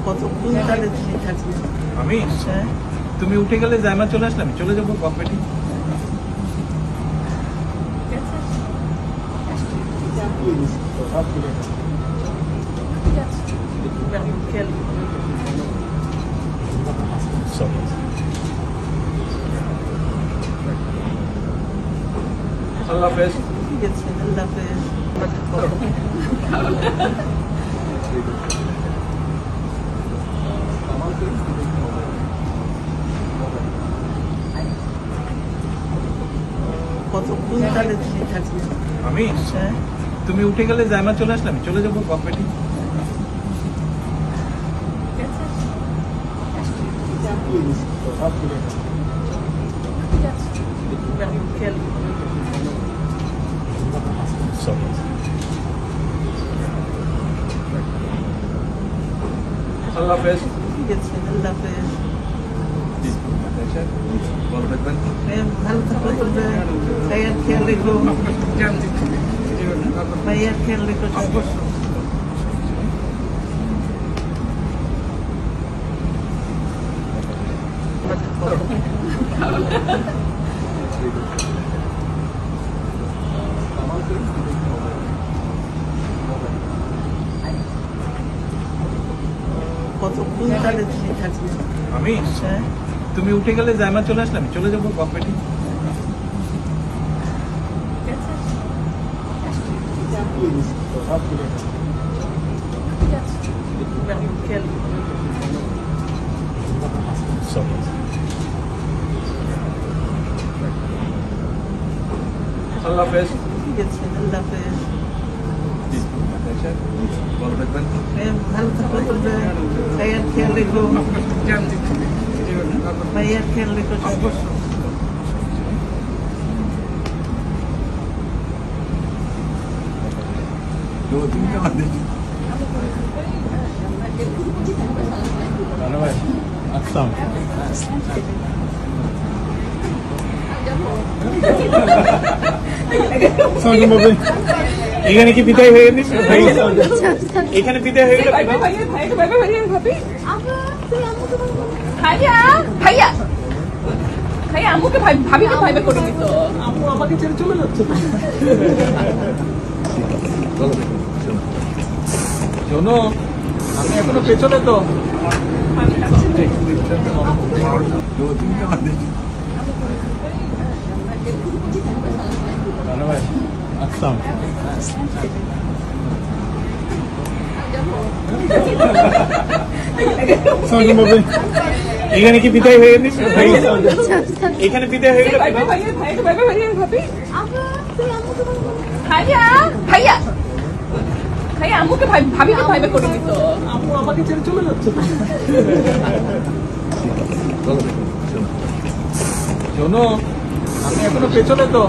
কতক্ষণ তাহলে তুমি থাকবে? আমি তুমি উঠে গেলে জায়মা চলে আসলাম, চলে যাবো কফেটি। আল্লাহ হাফেজ। ঠিক আছে, আল্লাহ হাফেজ। কতক্ষণ তাহলে তুমি থাকবে? আমি তুমি উঠে গেলে জায়মা চলে আসলাম, চলে যাবো কফেটি। আল্লাহ হাফেজ। ঠিক আছে, আল্লাহ হাফেজ। ভালো থাকবেন। ভালো থাকলে তোমরা ভাইয়ার খেয়াল রেখো, ভাইয়ার খেয়াল রেখো। কতক্ষণ তাহলে তুমি থাকবে? আমি তুমি উঠে গেলে জায়মা চলে আসলাম, চলে যাবো কফেটি। আল্লাহ হাফেজ। ঠিক আছে, আল্লাহ হাফেজ। ভালো থাকবেন। ভালো থাকলে তোমরা ভাইয়ার খেয়াল রেখো, ভাইয়ার খেয়াল রেখো। এখানে কি বিদায় হয়ে গেছে? এখানে বিদায় হয়ে গেল। আম্মুকে ভাবিকে ভাইবে করে দিত। আম্মু আমাকে ছেড়ে চলে যাচ্ছে। শোনো, আমি এখনো পেছনে তো। এখানে কি বিদায় হয়ে গেছে? এখানে বিদায় হয়ে গেল। আম্মুকে ভাবিকে ভাইবে করে দিত। আম্মু আমাকে ছেড়ে চলে যাচ্ছে। শোনো, আমি এখনো পেছনে তো।